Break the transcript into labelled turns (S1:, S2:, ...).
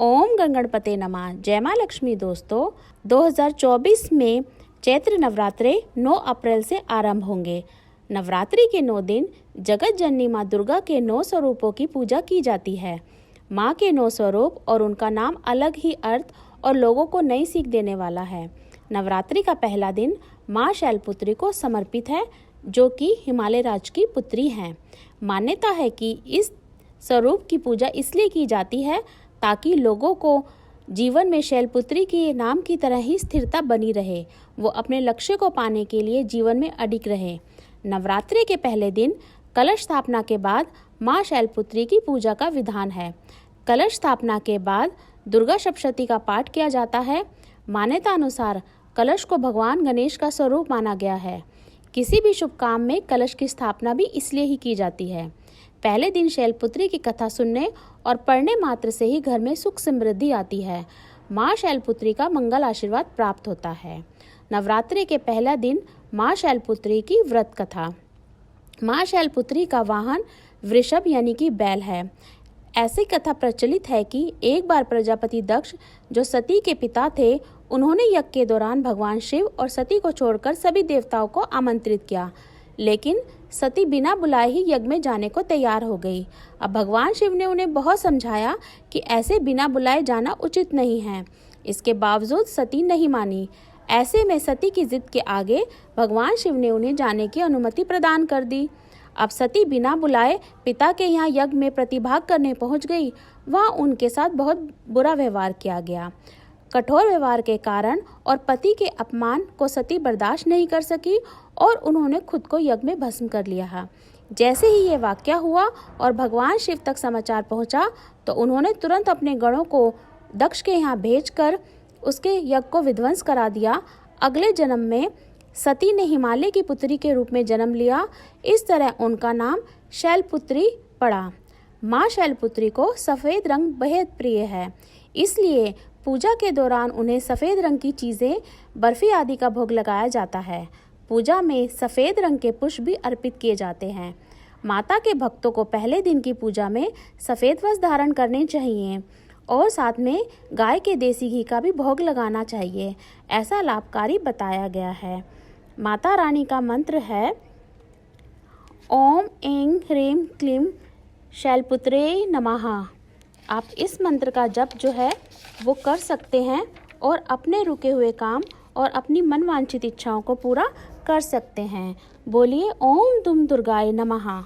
S1: ओम गणपते नमः। जय माँ लक्ष्मी। दोस्तों 2024 में चैत्र नवरात्रे 9 अप्रैल से आरंभ होंगे। नवरात्रि के 9 दिन जगत जननी माँ दुर्गा के 9 स्वरूपों की पूजा की जाती है। माँ के 9 स्वरूप और उनका नाम अलग ही अर्थ और लोगों को नई सीख देने वाला है। नवरात्रि का पहला दिन माँ शैलपुत्री को समर्पित है, जो कि हिमालय राज्य की पुत्री हैं। मान्यता है कि इस स्वरूप की पूजा इसलिए की जाती है ताकि लोगों को जीवन में शैलपुत्री के नाम की तरह ही स्थिरता बनी रहे, वो अपने लक्ष्य को पाने के लिए जीवन में अडिग रहे। नवरात्रि के पहले दिन कलश स्थापना के बाद माँ शैलपुत्री की पूजा का विधान है। कलश स्थापना के बाद दुर्गा सप्तशती का पाठ किया जाता है। मान्यता अनुसार कलश को भगवान गणेश का स्वरूप माना गया है। किसी भी शुभ काम में कलश की स्थापना भी इसलिए ही की जाती है। पहले दिन शैलपुत्री की कथा सुनने और पढ़ने मात्र से ही घर में सुख समृद्धि आती है। माँ शैलपुत्री का मंगल आशीर्वाद प्राप्त होता है। नवरात्रि के पहला दिन माँ शैलपुत्री की व्रत कथा। माँ शैलपुत्री का वाहन वृषभ यानी कि बैल है। ऐसी कथा प्रचलित है कि एक बार प्रजापति दक्ष, जो सती के पिता थे, उन्होंने यज्ञ के दौरान भगवान शिव और सती को छोड़कर सभी देवताओं को आमंत्रित किया, लेकिन सती बिना बुलाए ही यज्ञ में जाने को तैयार हो गई। अब भगवान शिव ने उन्हें बहुत समझाया कि ऐसे बिना बुलाए जाना उचित नहीं है। इसके बावजूद सती नहीं मानी। ऐसे में सती की जिद के आगे भगवान शिव ने उन्हें जाने की अनुमति प्रदान कर दी। अब सती बिना बुलाए पिता के यहाँ यज्ञ में प्रतिभाग करने पहुंच गई। वहाँ उनके साथ बहुत बुरा व्यवहार किया गया। कठोर व्यवहार के कारण और पति के अपमान को सती बर्दाश्त नहीं कर सकी और उन्होंने खुद को यज्ञ में भस्म कर लिया। जैसे ही ये वाकया हुआ और भगवान शिव तक समाचार पहुंचा, तो उन्होंने तुरंत अपने गणों को दक्ष के यहाँ भेजकर उसके यज्ञ को विध्वंस करा दिया। अगले जन्म में सती ने हिमालय की पुत्री के रूप में जन्म लिया। इस तरह उनका नाम शैलपुत्री पड़ा। माँ शैलपुत्री को सफ़ेद रंग बेहद प्रिय है, इसलिए पूजा के दौरान उन्हें सफ़ेद रंग की चीज़ें, बर्फ़ी आदि का भोग लगाया जाता है। पूजा में सफ़ेद रंग के पुष्प भी अर्पित किए जाते हैं। माता के भक्तों को पहले दिन की पूजा में सफ़ेद वस्त्र धारण करने चाहिए और साथ में गाय के देसी घी का भी भोग लगाना चाहिए। ऐसा लाभकारी बताया गया है। माता रानी का मंत्र है ओम ऐं ह्रीं क्लीं शैलपुत्रे नमः। आप इस मंत्र का जप जो है वो कर सकते हैं और अपने रुके हुए काम और अपनी मनवांछित इच्छाओं को पूरा कर सकते हैं। बोलिए ओम दुम दुर्गाय नमः।